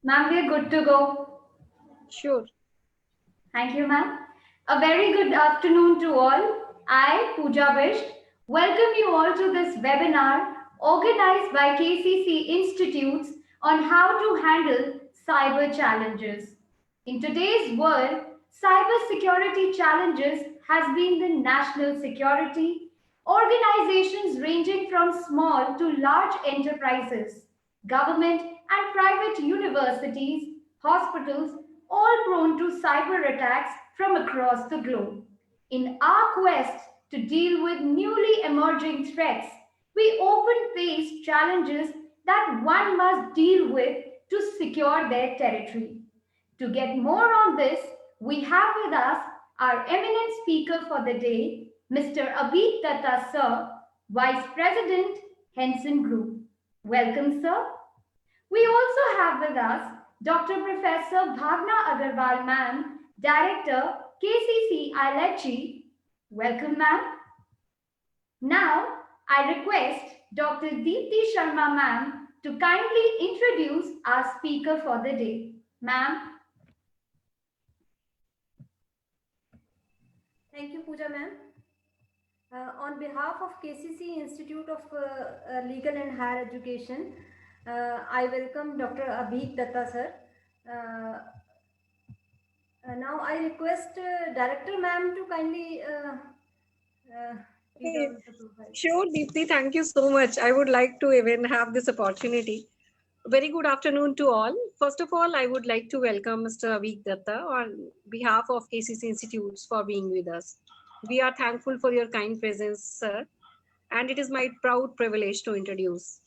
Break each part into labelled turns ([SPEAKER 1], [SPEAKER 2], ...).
[SPEAKER 1] Ma'am, we are good to go.
[SPEAKER 2] Sure.
[SPEAKER 1] Thank you, ma'am. A very good afternoon to all. I, Pooja Bisht, welcome you all to this webinar organized by KCC Institutes on how to handle cyber challenges. In today's world, cyber security challenges has been the national security, organizations ranging from small to large enterprises, government and private universities, hospitals, all prone to cyber attacks from across the globe. In our quest to deal with newly emerging threats, we often face challenges that one must deal with to secure their territory. To get more on this, we have with us our eminent speaker for the day, Mr. Abhi Datta Sir, Vice President, Henson Group. Welcome, sir. We also have with us Dr. Professor Bhavna Agarwal, ma'am, Director, KCC ILECHI. Welcome, ma'am. Now, I request Dr. Deepthi Sharma, ma'am, to kindly introduce our speaker for the day. Ma'am.
[SPEAKER 3] Thank you, Pooja ma'am. On behalf of KCC Institute of Legal and Higher Education, I welcome Dr. Abhi Datta sir. Now I request Director ma'am to kindly read
[SPEAKER 2] Okay.
[SPEAKER 3] out the profile.
[SPEAKER 2] Sure, Deepthi, thank you so much. I would like to even have this opportunity. Very good afternoon to all. First of all, I would like to welcome Mr. Avik Datta on behalf of KCC Institutes for being with us. We are thankful for your kind presence, sir, and it is my proud privilege to introduce.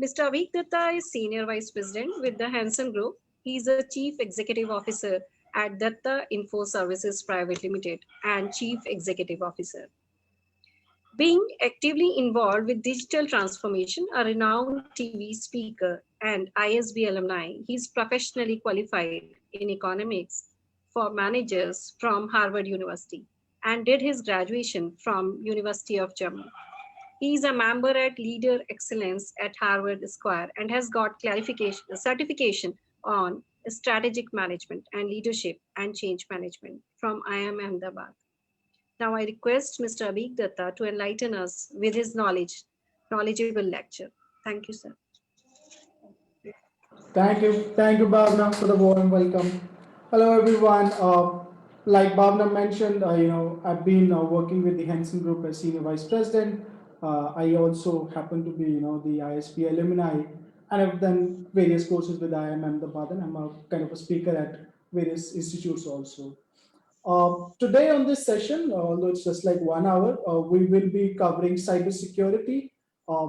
[SPEAKER 2] Mr. Avik Datta is Senior Vice President with the Hanson Group. He is a Chief Executive Officer at Datta Info Services Private Limited and Chief Executive Officer. Being actively involved with digital transformation, a renowned TV speaker and ISB alumni, he is professionally qualified in economics for managers from Harvard University and did his graduation from University of Jammu. He is a member at Leader Excellence at Harvard Square and has got certification on strategic management and leadership and change management from IIM Ahmedabad. Now I request Mr. Abhik Datta to enlighten us with his knowledgeable lecture. Thank you, sir.
[SPEAKER 4] Thank you, Bhavna, for the warm welcome. Hello, everyone. Like Bhavna mentioned, I've been working with the Henson Group as Senior Vice President. I also happen to be, the ISP alumni, and I've done various courses with IIM Ahmedabad, and I'm a kind of a speaker at various institutes also. Today on this session, although it's just like 1 hour, we will be covering cybersecurity,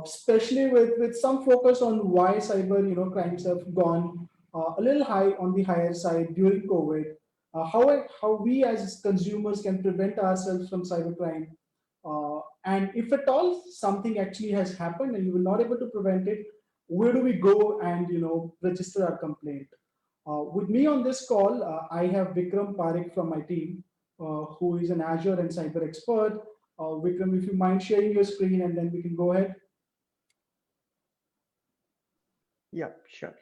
[SPEAKER 4] especially with some focus on why cyber crimes have gone a little high on the higher side during COVID. How we as consumers can prevent ourselves from cybercrime, and if at all something actually has happened and you were not able to prevent it, where do we go and register our complaint? With me on this call, I have Vikram Parekh from my team, who is an Azure and cyber expert. Vikram, if you mind sharing your screen and then we can go ahead.
[SPEAKER 5] Yeah, sure.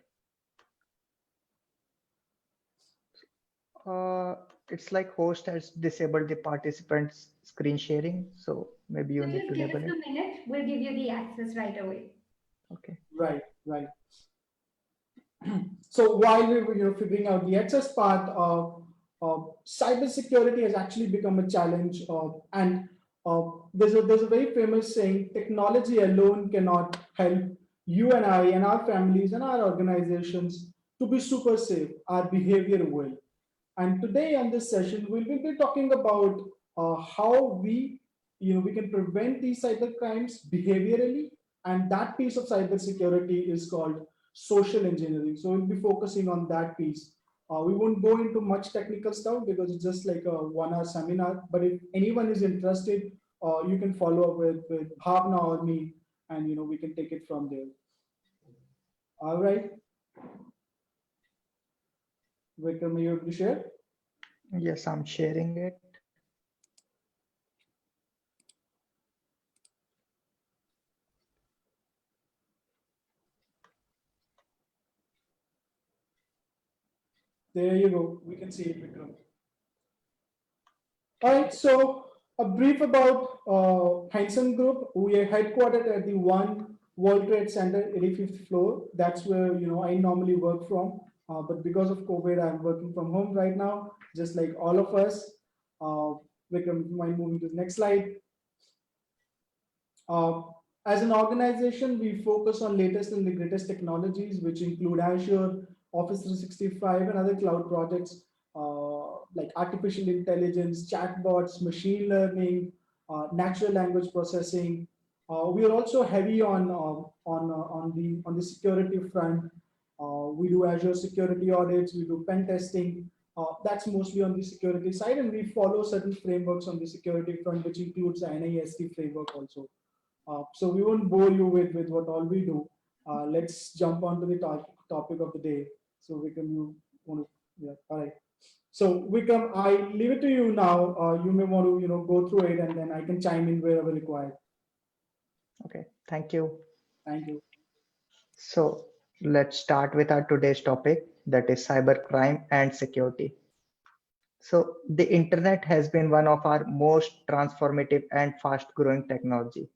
[SPEAKER 5] Uh, it's like host has disabled the participants screen sharing, so maybe you
[SPEAKER 1] So
[SPEAKER 5] need
[SPEAKER 1] just
[SPEAKER 5] to
[SPEAKER 1] give us
[SPEAKER 5] enable it.
[SPEAKER 1] a minute. We'll give you the access right away.
[SPEAKER 5] Okay.
[SPEAKER 4] Right, right. So while we were figuring out the access part, cybersecurity has actually become a challenge, and there's a very famous saying: technology alone cannot help you and I and our families and our organizations to be super safe. Our behavior will. And today on this session, we will be talking about how we can prevent these cyber crimes behaviorally, and that piece of cybersecurity is called social engineering. So we'll be focusing on that piece. We won't go into much technical stuff because it's just like a 1 hour seminar. But if anyone is interested, you can follow up with Bhavna or me, and we can take it from there. All right, Vikram, are you able to share?
[SPEAKER 5] Yes, I'm sharing it.
[SPEAKER 4] There you go. We can see it, Vikram. All right. So a brief about Henson Group. We are headquartered at the One World Trade Center, 85th floor. That's where I normally work from. But because of COVID, I'm working from home right now, just like all of us. Vikram, if you mind moving to the next slide. Uh, as an organization, we focus on latest and the greatest technologies, which include Azure, Office 365, and other cloud projects like artificial intelligence, chatbots, machine learning, natural language processing. We are also heavy on the security front. We do Azure security audits. We do pen testing. That's mostly on the security side, and we follow certain frameworks on the security front, which includes the NIST framework also. So we won't bore you with what all we do. Let's jump on to the topic of the day. So Vikram, you want to, yeah, all right. So Vikram, I leave it to you now. You may want to, go through it and then I can chime in wherever required.
[SPEAKER 5] Okay, thank you.
[SPEAKER 4] Thank you.
[SPEAKER 5] So let's start with our today's topic, that is cybercrime and security. So the internet has been one of our most transformative and fast growing technology.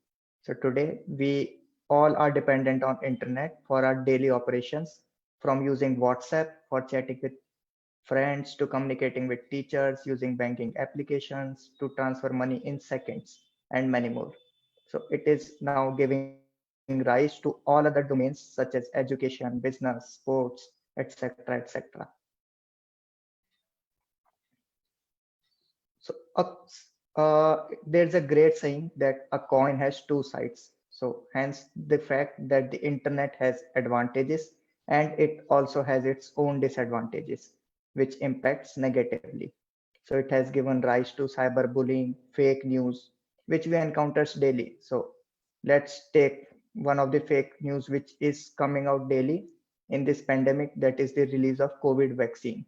[SPEAKER 5] So today we all are dependent on internet for our daily operations, from using WhatsApp for chatting with friends to communicating with teachers, using banking applications to transfer money in seconds, and many more. So it is now giving rise to all other domains such as education, business, sports, etc., etc. So there's a great saying that a coin has two sides. So hence the fact that the internet has advantages and it also has its own disadvantages, which impacts negatively. So it has given rise to cyberbullying, fake news, which we encounters daily. So let's take one of the fake news which is coming out daily in this pandemic, that is the release of COVID vaccine.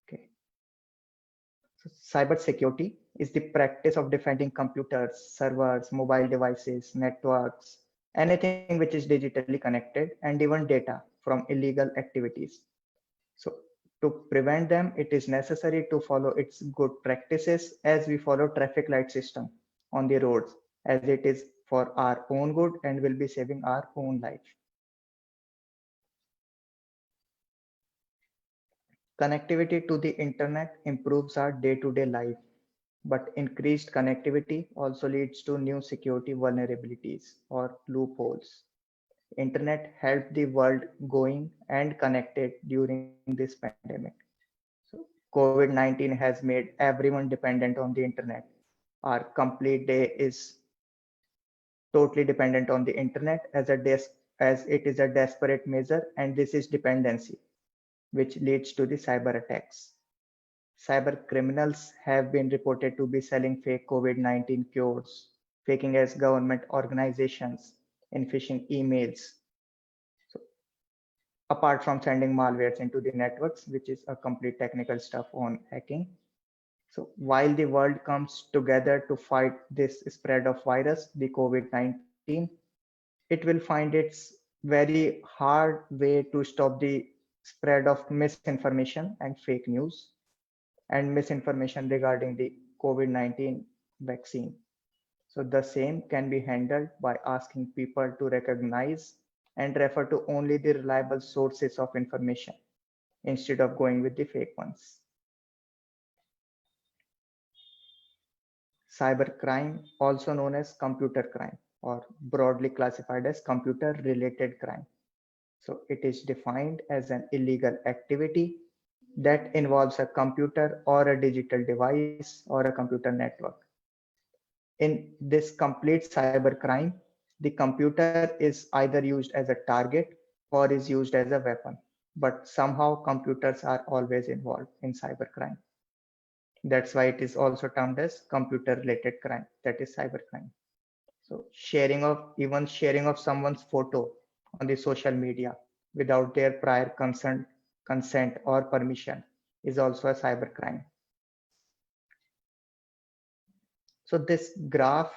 [SPEAKER 5] Okay. So cybersecurity is the practice of defending computers, servers, mobile devices, networks, anything which is digitally connected, and even data from illegal activities. So to prevent them, it is necessary to follow its good practices as we follow traffic light system on the roads, as it is for our own good and will be saving our own life. Connectivity to the internet improves our day-to-day life, but increased connectivity also leads to new security vulnerabilities or loopholes. Internet helped the world going and connected during this pandemic. So COVID-19 has made everyone dependent on the internet. Our complete day is totally dependent on the internet as it is a desperate measure, and this is dependency, which leads to the cyber attacks. Cyber criminals have been reported to be selling fake COVID-19 cures, faking as government organizations, in phishing emails. So, apart from sending malwares into the networks, which is a complete technical stuff on hacking. So, while the world comes together to fight this spread of virus, the COVID-19, it will find its very hard way to stop the spread of misinformation and fake news and misinformation regarding the COVID-19 vaccine. So the same can be handled by asking people to recognize and refer to only the reliable sources of information instead of going with the fake ones. Cybercrime, also known as computer crime or broadly classified as computer related crime. So it is defined as an illegal activity that involves a computer or a digital device or a computer network. In this complete cybercrime, the computer is either used as a target or is used as a weapon, but somehow computers are always involved in cybercrime. That's why it is also termed as computer related crime, that is cybercrime. So sharing of someone's photo on the social media without their prior consent or permission is also a cybercrime. So this graph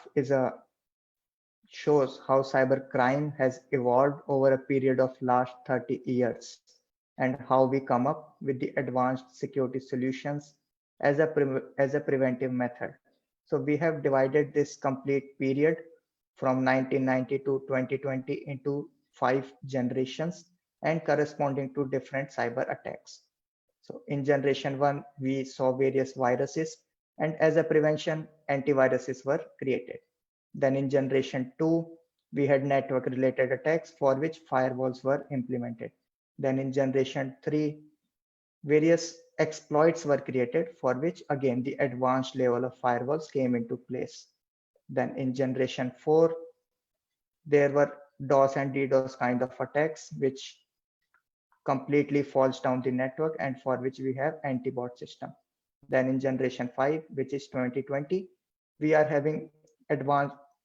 [SPEAKER 5] shows how cybercrime has evolved over a period of last 30 years. and how we come up with the advanced security solutions as a preventive method. So we have divided this complete period from 1990 to 2020 into 5 generations and corresponding to different cyber attacks. So in generation 1, we saw various viruses, and as a prevention, antiviruses were created. Then in generation 2, we had network related attacks for which firewalls were implemented. Then in generation 3, various exploits were created for which again the advanced level of firewalls came into place. Then in generation 4, there were DOS and DDoS kind of attacks which completely falls down the network and for which we have anti-bot system. Then in generation 5, which is 2020, we are having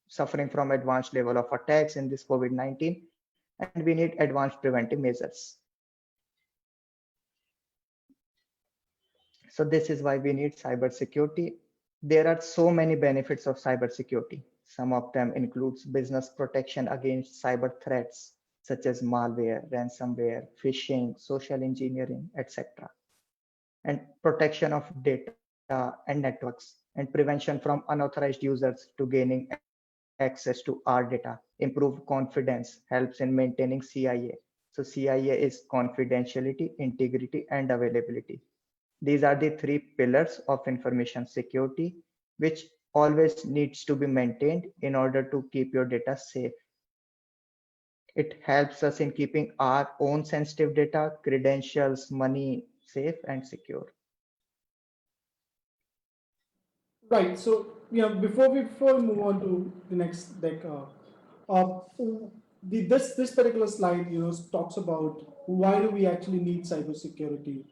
[SPEAKER 5] suffering from advanced level of attacks in this COVID-19, and we need advanced preventive measures. So this is why we need cybersecurity. There are so many benefits of cybersecurity. Some of them includes business protection against cyber threats, such as malware, ransomware, phishing, social engineering, etc. And protection of data and networks, and prevention from unauthorized users to gaining access to our data. Improve confidence helps in maintaining CIA. So CIA is confidentiality, integrity, and availability. These are the 3 pillars of information security, which always needs to be maintained in order to keep your data safe. It helps us in keeping our own sensitive data, credentials, money safe and secure.
[SPEAKER 4] Right. So, before we move on to the next, this particular slide, talks about why do we actually need cybersecurity.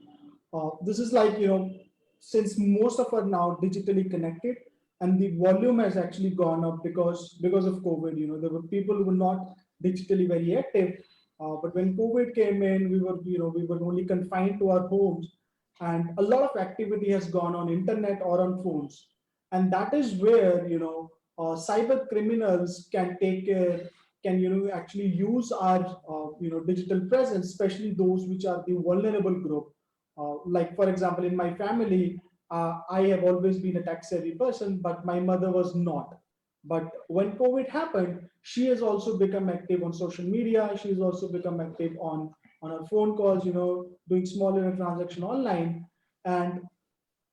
[SPEAKER 4] This is like, since most of us are now digitally connected, and the volume has actually gone up because of COVID. There were people who were not digitally very active, but when COVID came in, we were only confined to our homes, and a lot of activity has gone on internet or on phones. And that is where cyber criminals can actually use our digital presence, especially those which are the vulnerable group. Like for example, in my family, I have always been a tech savvy person, but my mother was not. But when COVID happened, she has also become active on social media. She's also become active on her phone calls, doing small transaction online. And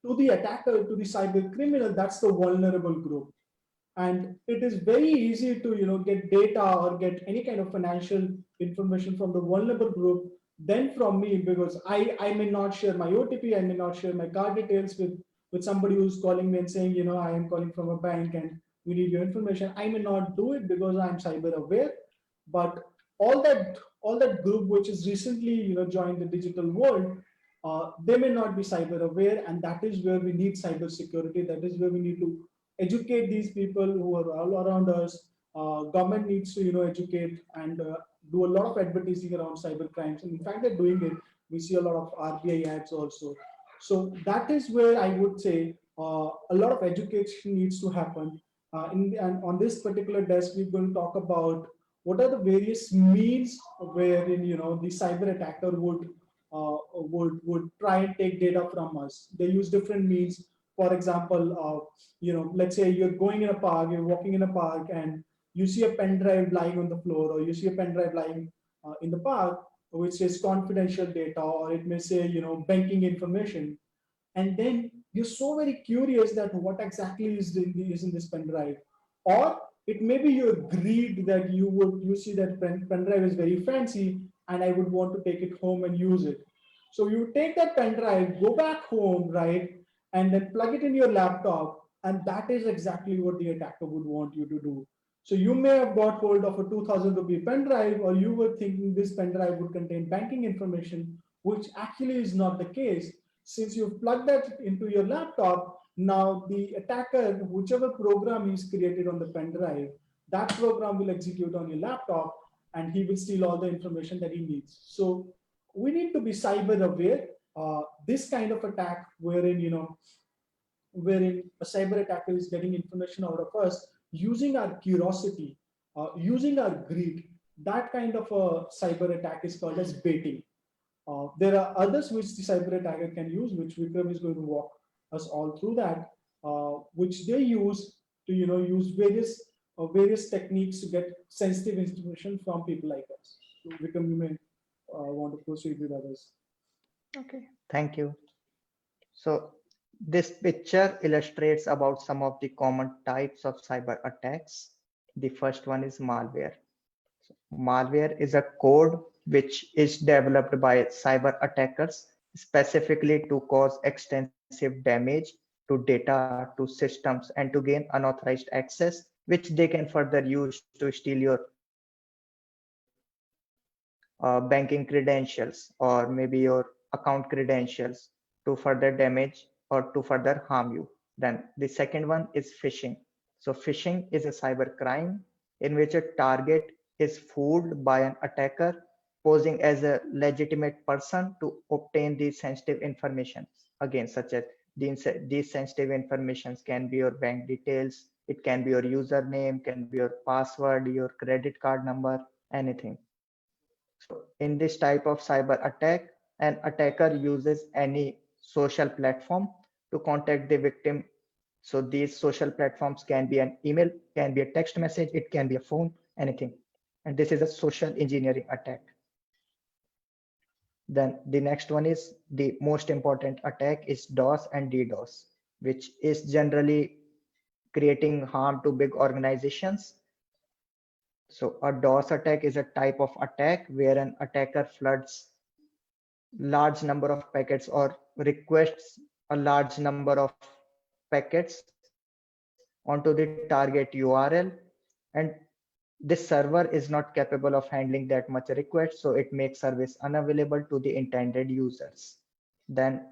[SPEAKER 4] to the attacker, to the cyber criminal, that's the vulnerable group. And it is very easy to get data or get any kind of financial information from the vulnerable group than from me, because I may not share my OTP, I may not share my card details with somebody who's calling me and saying, I am calling from a bank and we need your information. I may not do it because I'm cyber aware, but all that group which is recently joined the digital world, they may not be cyber aware, and that is where we need cyber security. That is where we need to educate these people who are all around us. Government needs to educate and do a lot of advertising around cyber crimes, and in fact they're doing it. We see a lot of RBI ads also. So that is where I would say a lot of education needs to happen. And on this particular desk, we're going to talk about what are the various means wherein the cyber attacker would try and take data from us. They use different means. For example, let's say you're going in a park, you're walking in a park, and you see a pen drive lying on the floor, or you see a pen drive lying in the park, which says confidential data, or it may say banking information. And then you're so very curious that what exactly is in this pen drive. Or it may be your greed that you see that pen drive is very fancy and I would want to take it home and use it. So you take that pen drive, go back home, right, and then plug it in your laptop, and that is exactly what the attacker would want you to do. So you may have got hold of a 2,000 rupee pen drive, or you were thinking this pen drive would contain banking information, which actually is not the case. Since you've plugged that into your laptop, now the attacker, whichever program he's created on the pen drive, that program will execute on your laptop, and he will steal all the information that he needs. So we need to be cyber aware. This kind of attack, wherein a cyber attacker is getting information out of us using our curiosity, using our greed, that kind of a cyber attack is called as baiting. There are others which the cyber attacker can use, which Vikram is going to walk us all through that, which they use to use various techniques to get sensitive information from people like us. So, Vikram, you may want to proceed with others.
[SPEAKER 5] Okay, thank you. So this picture illustrates about some of the common types of cyber attacks. The first one is malware. Malware is a code which is developed by cyber attackers specifically to cause extensive damage to data, to systems, and to gain unauthorized access, which they can further use to steal your banking credentials or maybe your account credentials to further damage or to further harm you. Then the second one is phishing. So phishing is a cyber crime in which a target is fooled by an attacker posing as a legitimate person to obtain these sensitive information. Again, such as these sensitive informations can be your bank details, it can be your username, can be your password, your credit card number, anything. So in this type of cyber attack, an attacker uses any social platform to contact the victim. So these social platforms can be an email, can be a text message, it can be a phone, anything. And this is a social engineering attack. Then the next one is the most important attack is DOS and DDoS, which is generally creating harm to big organizations. So a DOS attack is a type of attack where an attacker floods large number of packets or requests a large number of packets onto the target URL, and this server is not capable of handling that much request, so it makes service unavailable to the intended users. Then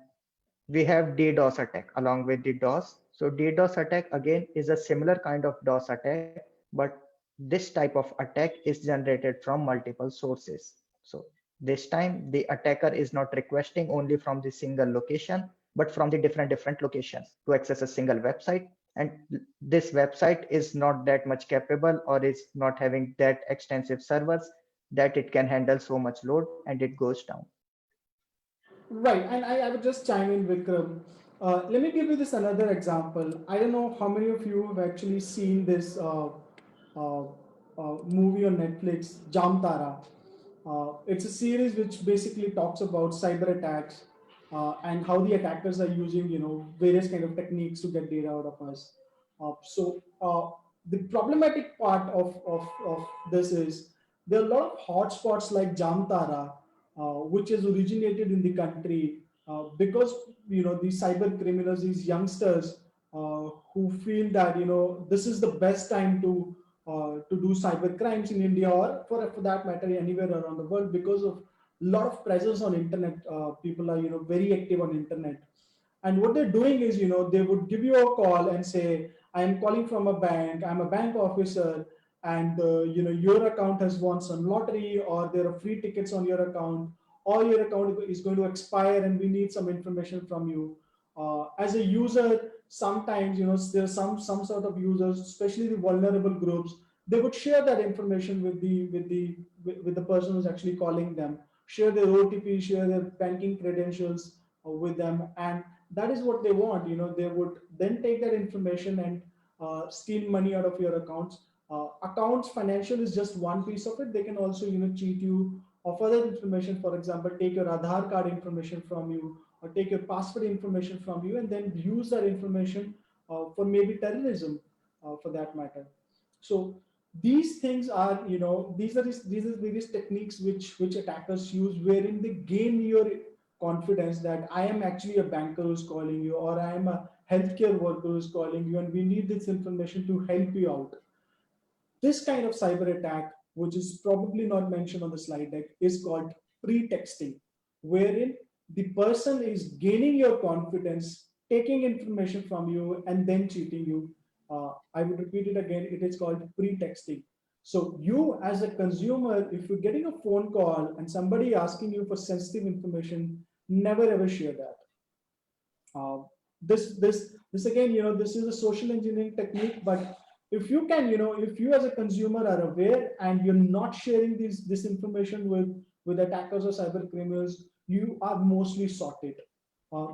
[SPEAKER 5] we have DDoS attack along with the DOS. So DDoS attack again is a similar kind of DOS attack, but this type of attack is generated from multiple sources. So this time the attacker is not requesting only from the single location, but from the different locations to access a single website. And this website is not that much capable or is not having that extensive servers that it can handle so much load, and it goes down.
[SPEAKER 4] Right, and I would just chime in, Vikram. Let me give you this another example. I don't know how many of you have actually seen this movie on Netflix, Jamtara. It's a series which basically talks about cyber attacks and how the attackers are using, various kind of techniques to get data out of us. The problematic part of this is there are a lot of hotspots like Jamtara, which has originated in the country because these cyber criminals, these youngsters who feel that this is the best time to do cyber crimes in India or for that matter anywhere around the world because of a lot of presence on internet. People are very active on internet, and what they're doing is they would give you a call and say, I am calling from a bank, I'm a bank officer, and your account has won some lottery, or there are free tickets on your account, or your account is going to expire and we need some information from you. As a user, sometimes there's some sort of users, especially the vulnerable groups, they would share that information with the person who's actually calling them, share their OTP, share their banking credentials with them, and that is what they want. They would then take that information and steal money out of your accounts. Accounts financial is just one piece of it. They can also cheat you of other information. For example, take your Aadhaar card information from you, or take your passport information from you, and then use that information for maybe terrorism, for that matter. So these things are, these are various techniques which attackers use, wherein they gain your confidence that I am actually a banker who's calling you, or I am a healthcare worker who's calling you, and we need this information to help you out. This kind of cyber attack, which is probably not mentioned on the slide deck, is called pretexting, wherein the person is gaining your confidence, taking information from you, and then cheating you. I would repeat it again, it is called pretexting. So you as a consumer, if you're getting a phone call and somebody asking you for sensitive information, never ever share that. This again, this is a social engineering technique, but if you can, if you as a consumer are aware and you're not sharing this information with attackers or cyber criminals, you are mostly sorted.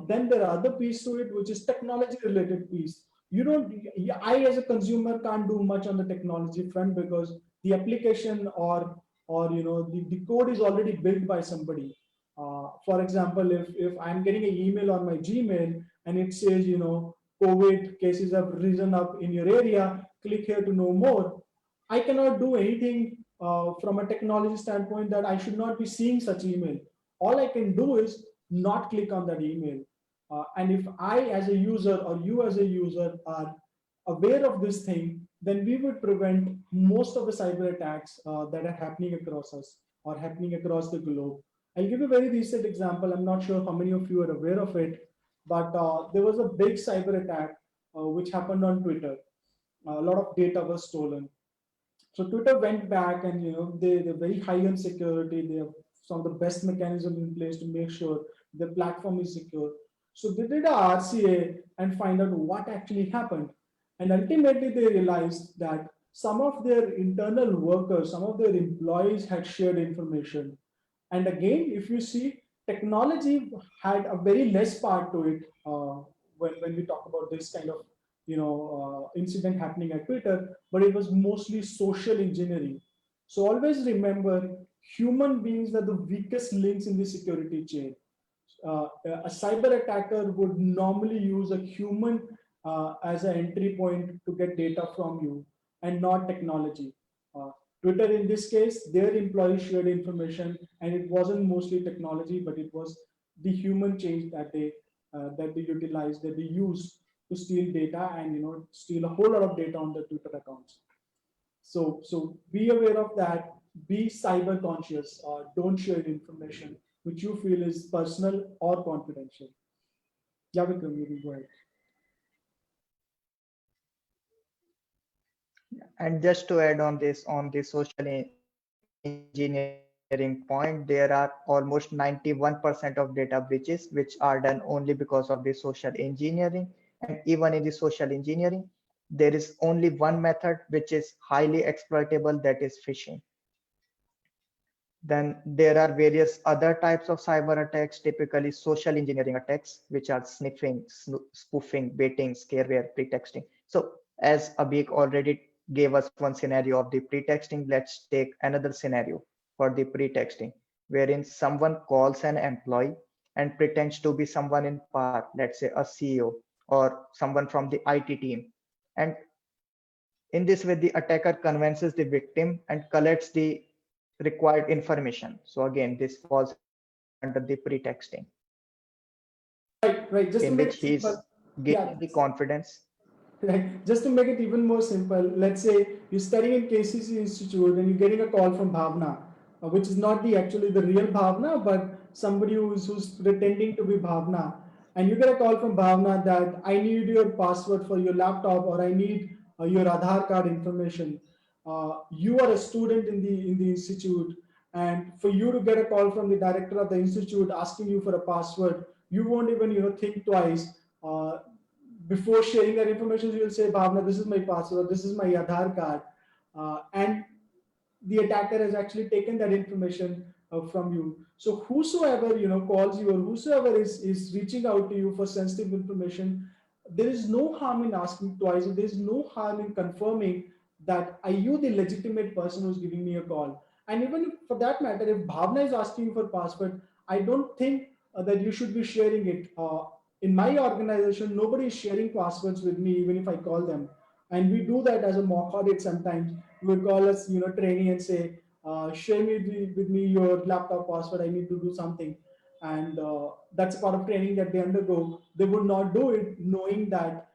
[SPEAKER 4] Then there are other piece to it, which is technology related piece. You don't, I as a consumer can't do much on the technology front because the application or the code is already built by somebody. For example, if I'm getting an email on my Gmail and it says, COVID cases have risen up in your area, click here to know more. I cannot do anything from a technology standpoint that I should not be seeing such email. All I can do is not click on that email. And if I, as a user, or you as a user, are aware of this thing, then we would prevent most of the cyber attacks that are happening across us or happening across the globe. I'll give a very recent example. I'm not sure how many of you are aware of it, but there was a big cyber attack which happened on Twitter. A lot of data was stolen. So Twitter went back and they're very high on security. They have some of the best mechanisms in place to make sure the platform is secure. So they did a RCA and find out what actually happened. And ultimately they realized that some of their internal workers, some of their employees had shared information. And again, if you see, technology had a very less part to it when we talk about this kind of incident happening at Twitter, but it was mostly social engineering. So always remember, human beings are the weakest links in the security chain. A cyber attacker would normally use a human as an entry point to get data from you and not technology. Uh, Twitter, in this case, their employees shared information, and it wasn't mostly technology, but it was the human change that they utilized, that they used to steal data and steal a whole lot of data on the Twitter accounts. So be aware of that. Be cyber conscious. Don't share information which you feel is personal or confidential. Yeah, Vikram, you can go ahead.
[SPEAKER 5] And just to add on this, on the social engineering point, there are almost 91% of data breaches which are done only because of the social engineering. And even in the social engineering, there is only one method which is highly exploitable, that is phishing. Then there are various other types of cyber attacks, typically social engineering attacks, which are sniffing, spoofing, baiting, scareware, pretexting. So as Abhik already gave us one scenario of the pretexting, let's take another scenario for the pretexting, wherein someone calls an employee and pretends to be someone in power, let's say a CEO or someone from the IT team. And in this way, the attacker convinces the victim and collects the required information. So again, this falls under the pretexting,
[SPEAKER 4] Right.
[SPEAKER 5] in
[SPEAKER 4] Just to
[SPEAKER 5] which
[SPEAKER 4] make it
[SPEAKER 5] he is
[SPEAKER 4] simple.
[SPEAKER 5] gaining
[SPEAKER 4] Yeah.
[SPEAKER 5] the confidence.
[SPEAKER 4] Right. Just to make it even more simple, let's say you're studying in KCC Institute and you're getting a call from Bhavna, which is not actually the real Bhavna, but somebody who's pretending to be Bhavna. And you get a call from Bhavna that I need your password for your laptop, or I need your Aadhaar card information. You are a student in the institute, and for you to get a call from the director of the institute asking you for a password, you won't even think twice. Before sharing that information, you will say, Bhavna, this is my password, this is my Aadhaar card. And the attacker has actually taken that information from you. So whosoever calls you, or whosoever is reaching out to you for sensitive information, there is no harm in asking twice. There is no harm in confirming that are you the legitimate person who's giving me a call. And even if, for that matter, if Bhavna is asking you for password, I don't think that you should be sharing it. In my organization, nobody is sharing passwords with me, even if I call them. And we do that as a mock audit sometimes. We would call us trainee and say, share with me your laptop password, I need to do something. And that's part of training that they undergo. They would not do it knowing that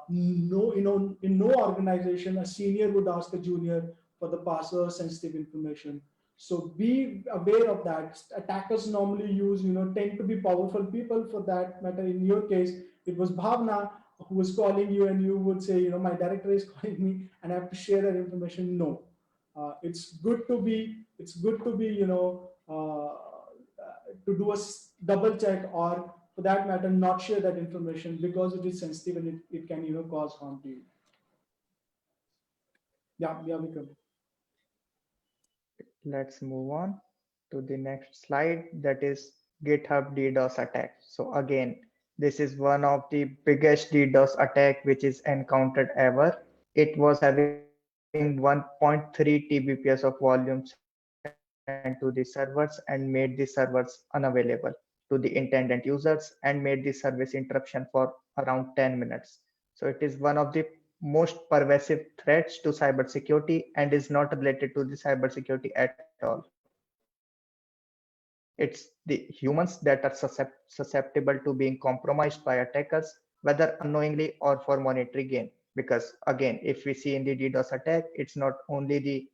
[SPEAKER 4] no, in no organization a senior would ask a junior for the password sensitive information. So be aware of that. Attackers normally use tend to be powerful people. For that matter, in your case it was Bhavna who was calling you, and you would say, my director is calling me and I have to share that information. No, it's good to be to do a double check, or for that matter not share that information, because it is sensitive and it can cause harm to you. Yeah, Vikram.
[SPEAKER 5] Let's move on to the next slide, that is GitHub DDoS attack. So again, this is one of the biggest DDoS attack which is encountered ever. It was having 1.3 Tbps of volume sent to the servers and made the servers unavailable to the intended users and made the service interruption for around 10 minutes. So it is one of the most pervasive threats to cybersecurity and is not related to the cybersecurity at all. It's the humans that are susceptible to being compromised by attackers, whether unknowingly or for monetary gain. Because again, if we see in the DDoS attack, it's not only the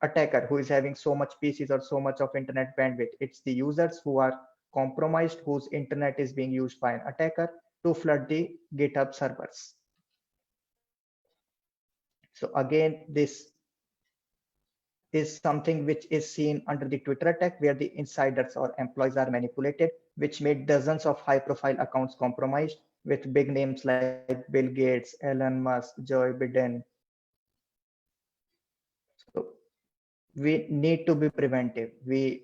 [SPEAKER 5] attacker who is having so much PCs or so much of internet bandwidth, it's the users who are compromised, whose internet is being used by an attacker to flood the GitHub servers. So again, this is something which is seen under the Twitter attack, where the insiders or employees are manipulated, which made dozens of high profile accounts compromised with big names like Bill Gates, Elon Musk, Joe Biden. So we need to be preventive.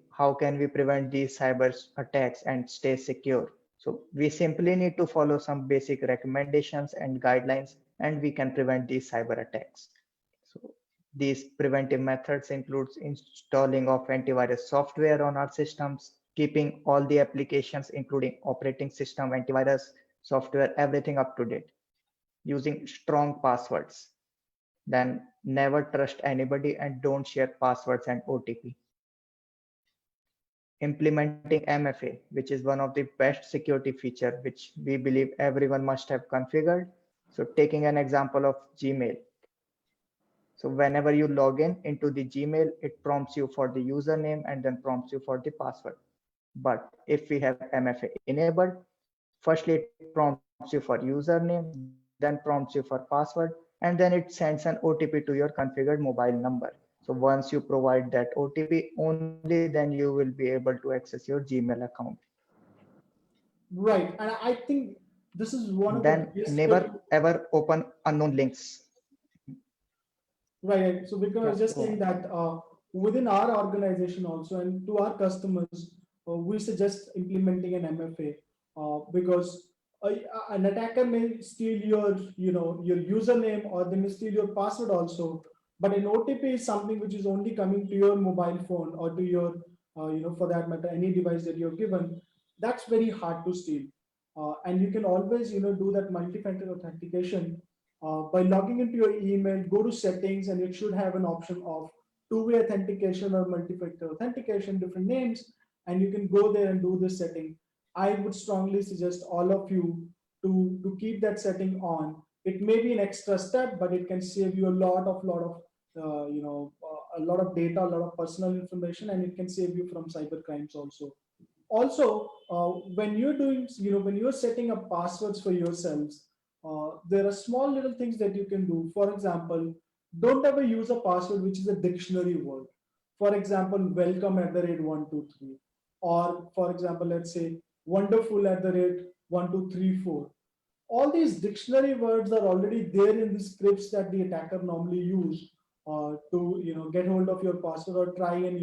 [SPEAKER 5] How can we prevent these cyber attacks and stay secure? So we simply need to follow some basic recommendations and guidelines, and we can prevent these cyber attacks. So these preventive methods includes installing of antivirus software on our systems, keeping all the applications, including operating system, antivirus software, everything up to date, using strong passwords. Then never trust anybody and don't share passwords and OTP. Implementing MFA, which is one of the best security feature, which we believe everyone must have configured. So taking an example of Gmail. So whenever you log in into the Gmail, it prompts you for the username and then prompts you for the password. But if we have MFA enabled, firstly it prompts you for username, then prompts you for password, and then it sends an OTP to your configured mobile number. So once you provide that OTP, only then you will be able to access your Gmail account.
[SPEAKER 4] Right, and I think this is one of the
[SPEAKER 5] Then
[SPEAKER 4] biggest
[SPEAKER 5] never ever open unknown links.
[SPEAKER 4] right. So because I was
[SPEAKER 5] Yeah,
[SPEAKER 4] just
[SPEAKER 5] go
[SPEAKER 4] saying
[SPEAKER 5] on.
[SPEAKER 4] that within our organization also and to our customers, we suggest implementing an MFA because an attacker may steal your, your username or they may steal your password also. But an OTP is something which is only coming to your mobile phone or to your, for that matter, any device that you're given. That's very hard to steal. And you can always, do that multi-factor authentication by logging into your email, go to settings, and it should have an option of two-way authentication or multi-factor authentication, different names, and you can go there and do this setting. I would strongly suggest all of you to keep that setting on. It may be an extra step, but it can save you a lot of a lot of data, a lot of personal information, and it can save you from cyber crimes also. Also, when you're doing, when you're setting up passwords for yourselves, there are small little things that you can do. For example, don't ever use a password which is a dictionary word. For example, welcome at the rate 123. Or for example, let's say wonderful at the rate 1234. All these dictionary words are already there in the scripts that the attacker normally use to get hold of your password or try and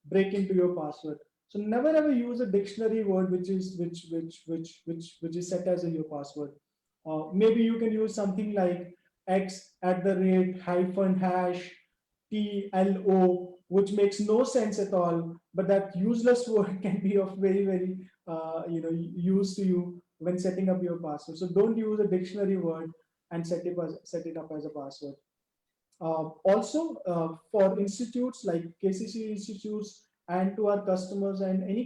[SPEAKER 4] break into your password. So never ever use a dictionary word which is set as your password. Maybe you can use something like x at the rate hyphen hash TLO, which makes no sense at all, but that useless word can be of very use to you when setting up your password. So don't use a dictionary word and set it up as a password. Also, for institutes like KCC institutes and to our customers and any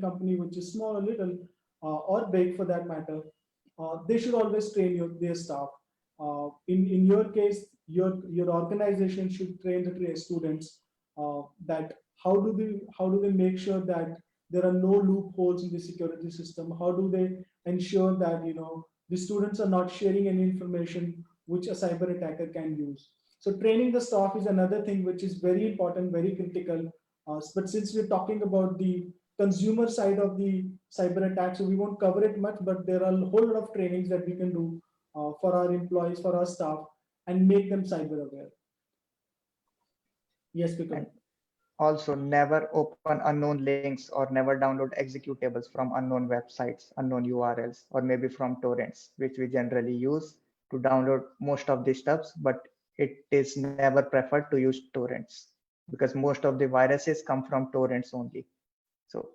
[SPEAKER 4] company which is small or little or big for that matter, they should always train their staff. In your case, your organization should train the students that how do they make sure that there are no loopholes in the security system. How do they ensure that the students are not sharing any information which a cyber attacker can use. So training the staff is another thing which is very important, very critical. But since we're talking about the consumer side of the cyber attack, so we won't cover it much, but there are a whole lot of trainings that we can do for our employees, for our staff, and make them cyber aware. Yes, Vikram.
[SPEAKER 5] And also never open unknown links or never download executables from unknown websites, unknown URLs, or maybe from torrents, which we generally use to download most of the stuffs, but it is never preferred to use torrents because most of the viruses come from torrents only. So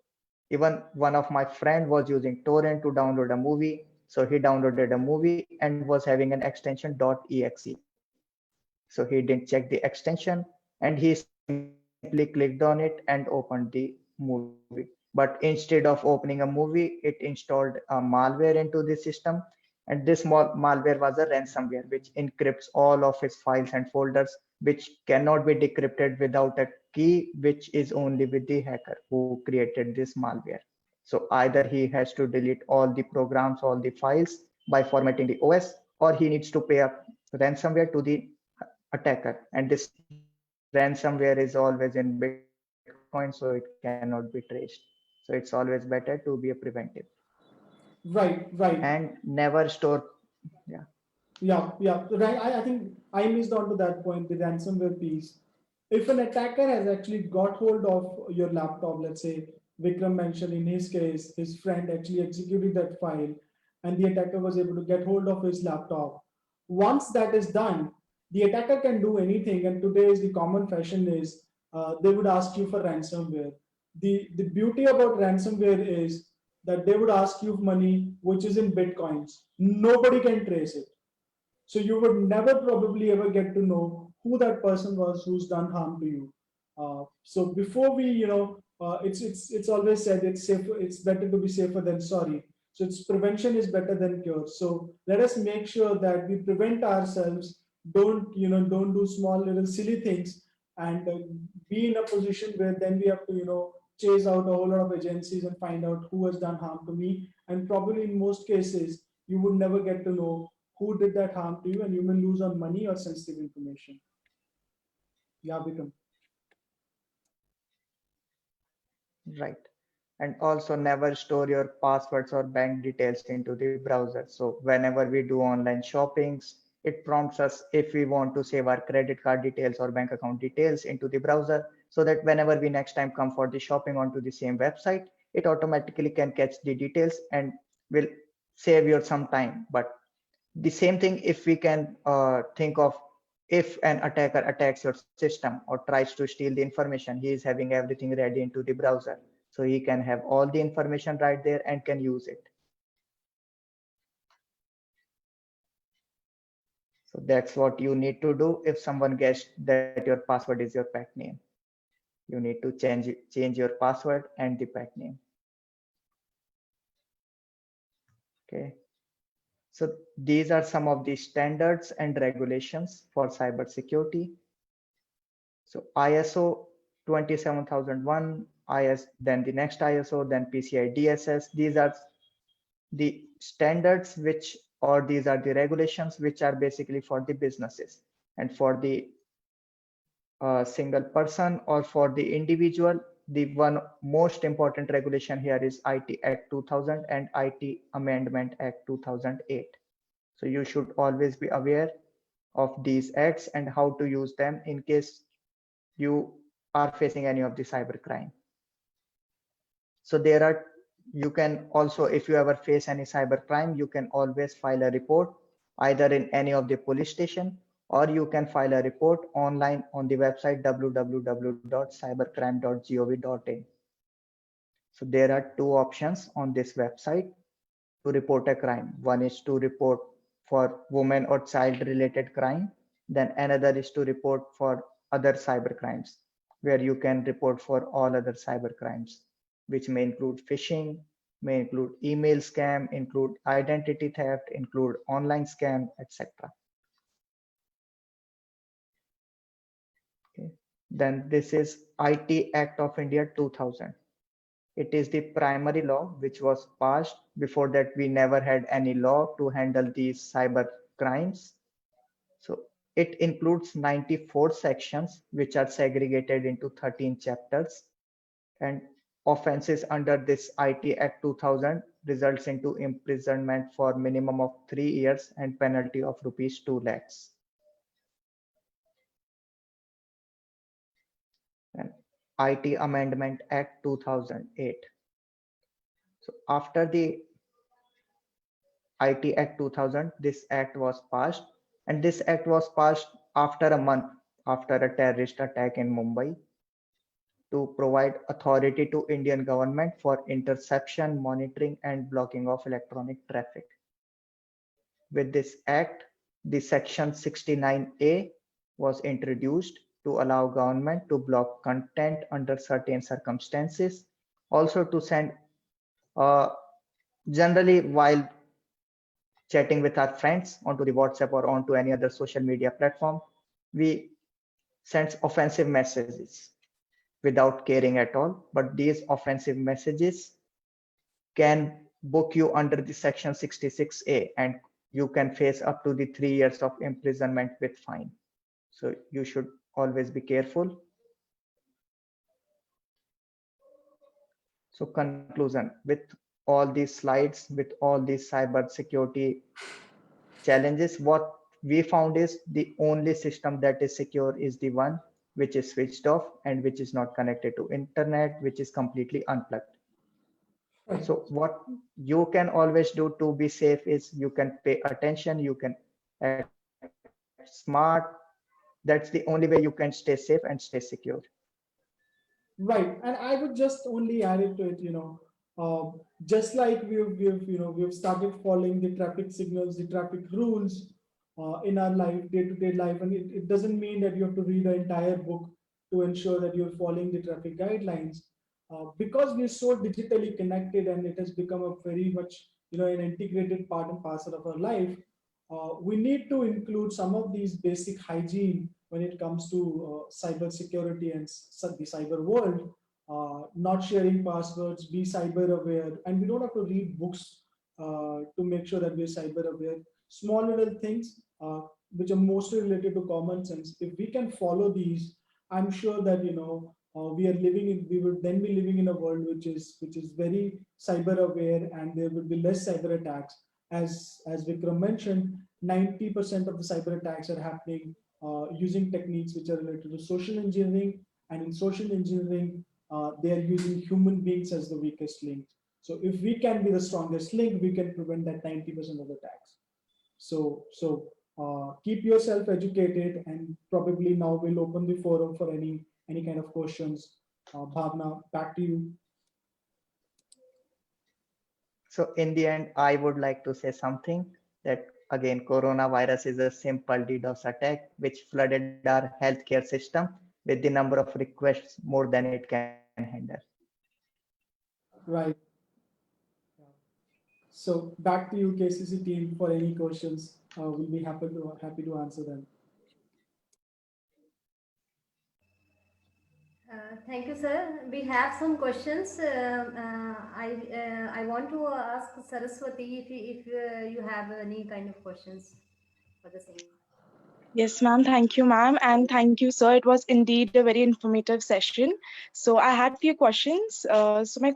[SPEAKER 5] even one of my friend was using torrent to download a movie. So he downloaded a movie and was having an extension .exe. So he didn't check the extension and he simply clicked on it and opened the movie. But instead of opening a movie, it installed a malware into the system. And this malware was a ransomware, which encrypts all of his files and folders, which cannot be decrypted without a key, which is only with the hacker who created this malware. So either he has to delete all the programs, all the files by formatting the OS, or he needs to pay a ransomware to the attacker. And this ransomware is always in Bitcoin, so it cannot be traced. So it's always better to be a preventive and
[SPEAKER 4] Right.
[SPEAKER 5] never store. Yeah.
[SPEAKER 4] Yeah. Right. I think I missed on to that point, the ransomware piece. If an attacker has actually got hold of your laptop, let's say Vikram mentioned in his case, his friend actually executed that file and the attacker was able to get hold of his laptop. Once that is done, the attacker can do anything. And today's the common fashion is they would ask you for ransomware. The beauty about ransomware is that they would ask you money, which is in Bitcoins. Nobody can trace it. So you would never probably ever get to know who that person was who's done harm to you. So before we, it's always said it's safer. It's better to be safer than sorry. So it's prevention is better than cure. So let us make sure that we prevent ourselves. Don't do small little silly things and be in a position where then we have to chase out a whole lot of agencies and find out who has done harm to me. And probably in most cases you would never get to know who did that harm to you, and you may lose on money or sensitive information. Yeah, Vikram.
[SPEAKER 5] Right. And also never store your passwords or bank details into the browser. So whenever we do online shoppings, it prompts us if we want to save our credit card details or bank account details into the browser so that whenever we next time come for the shopping onto the same website, it automatically can catch the details and will save you some time. But the same thing if we can think of if an attacker attacks your system or tries to steal the information, he is having everything ready into the browser, so he can have all the information right there and can use it. So that's what you need to do if someone guessed that your password is your pet name. You need to change your password and the pet name. Okay. So these are some of the standards and regulations for cybersecurity. So ISO 27001, then the next ISO, then PCI DSS. These are the standards or these are the regulations which are basically for the businesses, and for the single person or for the individual. The one most important regulation here is IT Act 2000 and IT Amendment Act 2008. So you should always be aware of these acts and how to use them in case you are facing any of the cybercrime. So you can also, if you ever face any cybercrime, you can always file a report either in any of the police station, or you can file a report online on the website www.cybercrime.gov.in. So there are two options on this website to report a crime. One is to report for women or child related crime. Then another is to report for other cyber crimes, where you can report for all other cyber crimes, which may include phishing, may include email scam, include identity theft, include online scam, etc. Okay. Then this is IT Act of India 2000. It is the primary law which was passed. Before that, we never had any law to handle these cyber crimes. So it includes 94 sections, which are segregated into 13 chapters. And offenses under this IT Act 2000 results into imprisonment for minimum of 3 years and penalty of rupees 2 lakhs. And IT Amendment Act 2008. So after the IT Act 2000, this act was passed, and this act was passed after a month after a terrorist attack in Mumbai to provide authority to Indian government for interception, monitoring, and blocking of electronic traffic. With this act, the section 69A was introduced to allow government to block content under certain circumstances, also to send generally while chatting with our friends onto the WhatsApp or onto any other social media platform, we send offensive messages without caring at all. But these offensive messages can book you under the section 66A, and you can face up to the 3 years of imprisonment with fine. So you should always be careful. So conclusion, with all these slides, with all these cyber security challenges, what we found is the only system that is secure is the one which is switched off and which is not connected to internet, which is completely unplugged. So what you can always do to be safe is you can pay attention, you can act smart. That's the only way you can stay safe and stay secure.
[SPEAKER 4] Right, and I would just only add it to it, just like we've started following the traffic signals, the traffic rules in our life, day-to-day life, and it doesn't mean that you have to read the entire book to ensure that you're following the traffic guidelines. Because we're so digitally connected and it has become a very much, an integrated part and parcel of our life, we need to include some of these basic hygiene when it comes to cyber security and the cyber world. Not sharing passwords, be cyber aware, and we don't have to read books to make sure that we're cyber aware. Small little things which are mostly related to common sense. If we can follow these, I'm sure that we would then be living in a world which is very cyber aware, and there would be less cyber attacks. As Vikram mentioned, 90% of the cyber attacks are happening using techniques which are related to social engineering, and in social engineering, they are using human beings as the weakest link. So if we can be the strongest link, we can prevent that 90% of attacks. So keep yourself educated, and probably now we'll open the forum for any kind of questions. Bhavna, back to you.
[SPEAKER 5] So in the end, I would like to say something that again, coronavirus is a simple DDoS attack which flooded our healthcare system with the number of requests more than it can handle.
[SPEAKER 4] Right. So back to you, KCC team, for any questions. We'll be happy to answer them.
[SPEAKER 3] Thank you, sir. We have some questions. I want to ask Saraswati if you have any kind of questions for the same.
[SPEAKER 6] Yes, ma'am. Thank you, ma'am. And thank you, sir. It was indeed a very informative session. So I had few questions. So my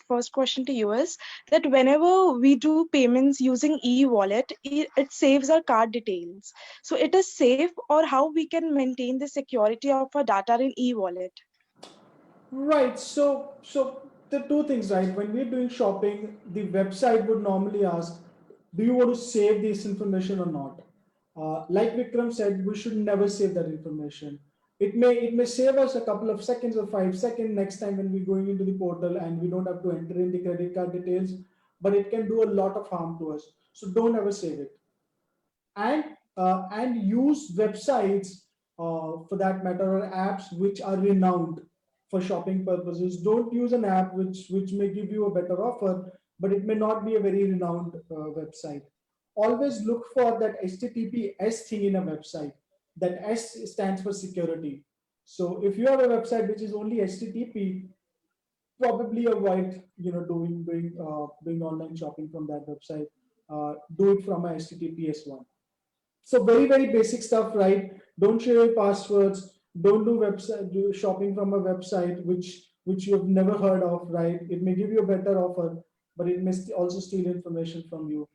[SPEAKER 6] first question to you is that whenever we do payments using e-wallet, it saves our card details. So it is safe, or how we can maintain the security of our data in e-wallet?
[SPEAKER 4] Right. So the two things, right? When we're doing shopping, the website would normally ask, do you want to save this information or not? Like Vikram said, we should never save that information. It may save us a couple of seconds or 5 seconds next time when we're going into the portal and we don't have to enter in the credit card details, but it can do a lot of harm to us. So don't ever save it. And use websites for that matter, or apps which are renowned for shopping purposes. Don't use an app which may give you a better offer, but it may not be a very renowned website. Always look for that HTTPS thing in a website. That S stands for security. So if you have a website which is only HTTP, probably avoid doing online shopping from that website. Do it from a HTTPS one. So very basic stuff, right? Don't share your passwords. Don't do shopping from a website which you have never heard of, right? It may give you a better offer, but it may also steal information from you.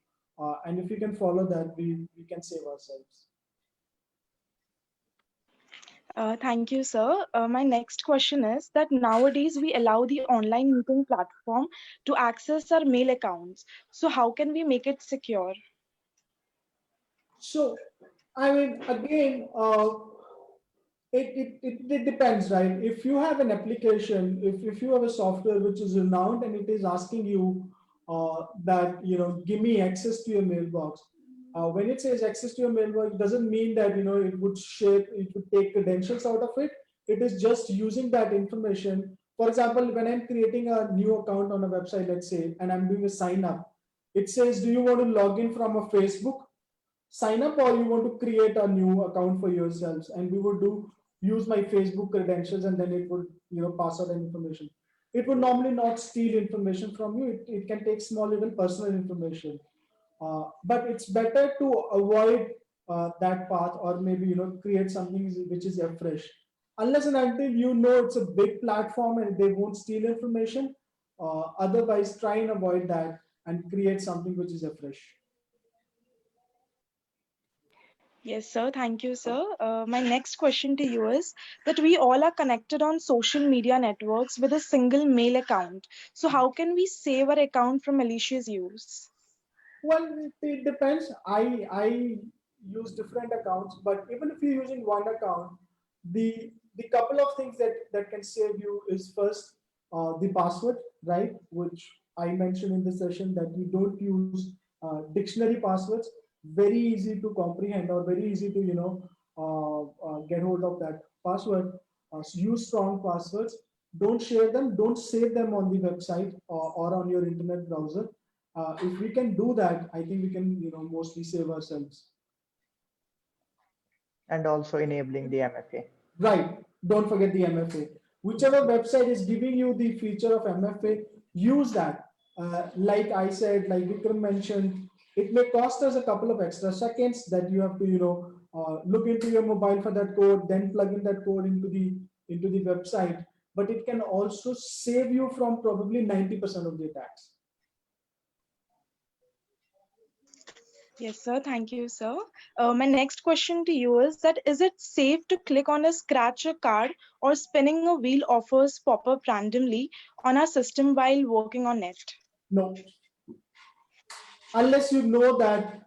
[SPEAKER 4] And if you can follow that, we can save ourselves.
[SPEAKER 6] Thank you, sir. My next question is that nowadays we allow the online meeting platform to access our mail accounts. So how can we make it secure?
[SPEAKER 4] So, I mean, again, it depends, right? If you have an application, if you have a software which is renowned and it is asking you that, give me access to your mailbox. When it says access to your mailbox, it doesn't mean that, it would take credentials out of it. It is just using that information. For example, when I'm creating a new account on a website, let's say, and I'm doing a sign up, it says, do you want to log in from a Facebook sign up, or you want to create a new account for yourselves? And we would use my Facebook credentials, and then it would pass out information. It would normally not steal information from you. It can take small, even personal information, but it's better to avoid that path, or maybe create something which is fresh, unless and until it's a big platform and they won't steal information. Otherwise, try and avoid that and create something which is fresh.
[SPEAKER 6] Yes, sir. Thank you, sir. My next question to you is that we all are connected on social media networks with a single mail account. So how can we save our account from malicious use?
[SPEAKER 4] Well, it depends. I use different accounts, but even if you're using one account, the couple of things that can save you is first the password, right? Which I mentioned in the session, that you don't use dictionary passwords. Very easy to comprehend, or very easy to get hold of that password. So use strong passwords. Don't share them. Don't save them on the website, or on your internet browser. If we can do that, I think we can, mostly save ourselves.
[SPEAKER 5] And also enabling the MFA.
[SPEAKER 4] Right. Don't forget the MFA. Whichever website is giving you the feature of MFA, use that. Like I said, like Vikram mentioned, it may cost us a couple of extra seconds that you have to, look into your mobile for that code, then plug in that code into the website. But it can also save you from probably 90% of the attacks.
[SPEAKER 6] Yes, sir. Thank you, sir. My next question to you is that is it safe to click on a scratch a card or spinning a wheel offers pop up randomly on our system while working on it?
[SPEAKER 4] No, unless you know that,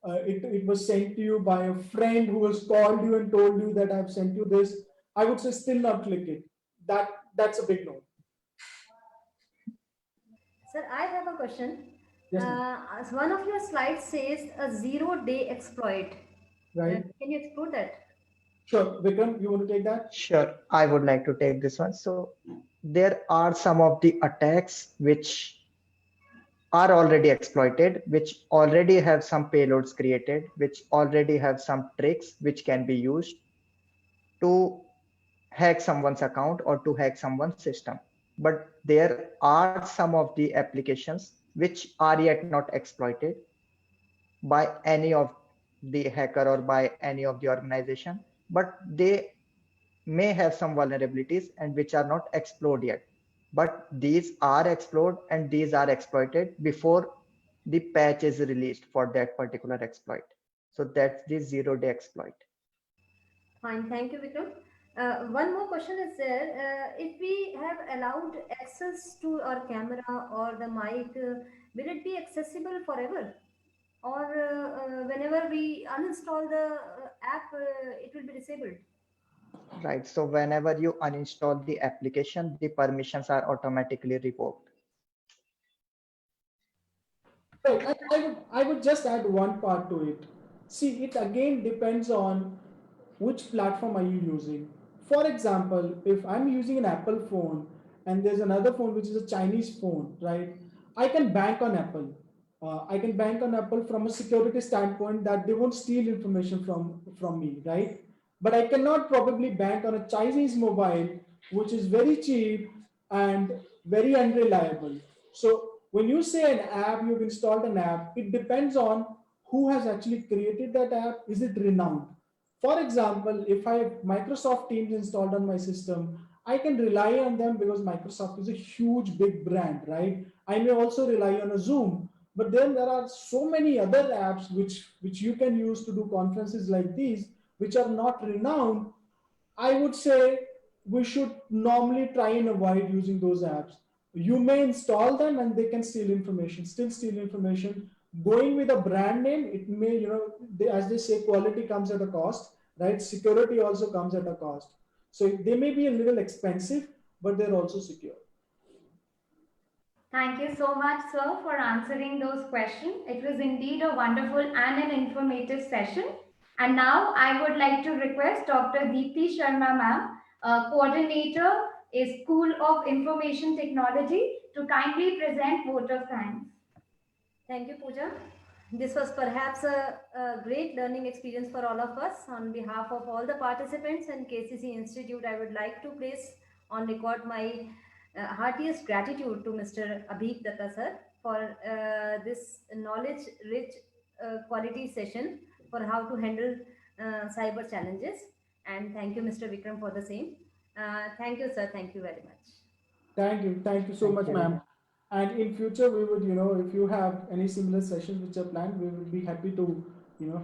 [SPEAKER 4] it was sent to you by a friend who has called you and told you that I've sent you this. I would say still not click it. That's a big no.
[SPEAKER 3] Sir, I have a question.
[SPEAKER 4] Yes, ma'am.
[SPEAKER 3] As one of your slides says a 0-day exploit.
[SPEAKER 4] Right.
[SPEAKER 3] Can you explore that?
[SPEAKER 4] Sure. Vikram, you want to take that?
[SPEAKER 5] Sure, I would like to take this one. So there are some of the attacks which are already exploited, which already have some payloads created, which already have some tricks which can be used to hack someone's account or to hack someone's system. But there are some of the applications which are yet not exploited by any of the hacker or by any of the organization, but they may have some vulnerabilities and which are not explored yet. But these are explored and these are exploited before the patch is released for that particular exploit. So that's the 0-day exploit.
[SPEAKER 3] Fine, thank you, Vikram. One more question is there. If we have allowed access to our camera or the mic, will it be accessible forever? Or whenever we uninstall the app, it will be disabled?
[SPEAKER 5] Right. So whenever you uninstall the application, the permissions are automatically revoked.
[SPEAKER 4] Right. I would just add one part to it. See, it again depends on which platform are you using. For example, if I'm using an Apple phone and there's another phone which is a Chinese phone, right? I can bank on Apple. I can bank on Apple from a security standpoint that they won't steal information from me, right? But I cannot probably bank on a Chinese mobile, which is very cheap and very unreliable. So when you say an app, you've installed an app, it depends on who has actually created that app. Is it renowned? For example, if I have Microsoft Teams installed on my system, I can rely on them because Microsoft is a huge, big brand, right? I may also rely on a Zoom, but then there are so many other apps which you can use to do conferences like these, which are not renowned, I would say we should normally try and avoid using those apps. You may install them and they can steal information, still steal information. Going with a brand name, it may, as they say, quality comes at a cost, right? Security also comes at a cost. So they may be a little expensive, but they're also secure.
[SPEAKER 1] Thank you so much, sir, for answering those questions. It was indeed a wonderful and an informative session. And now I would like to request Dr. Deepti Sharma ma'am, coordinator, a School of Information Technology, to kindly present vote of thanks.
[SPEAKER 3] Thank you, Pooja. This was perhaps a great learning experience for all of us. On behalf of all the participants and KCC Institute, I would like to place on record my heartiest gratitude to Mr. Abhik Datta sir for this knowledge-rich quality session for how to handle cyber challenges. And thank you, Mr. Vikram, for the same. Thank you, sir. Thank you very much.
[SPEAKER 4] Thank you so
[SPEAKER 5] Thank
[SPEAKER 4] much,
[SPEAKER 5] you.
[SPEAKER 4] ma'am. And in future, we would, if you have any similar sessions which are planned, we will be happy to,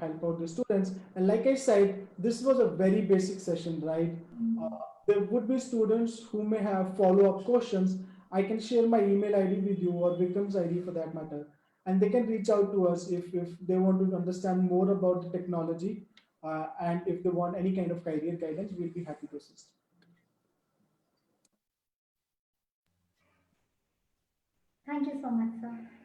[SPEAKER 4] help out the students. And like I said, this was a very basic session, right? Uh, there would be students who may have follow-up questions. I can share my email ID with you or Vikram's ID for that matter. And they can reach out to us if they want to understand more about the technology and if they want any kind of career guidance, we'll be happy to assist.
[SPEAKER 1] Thank you so much, sir.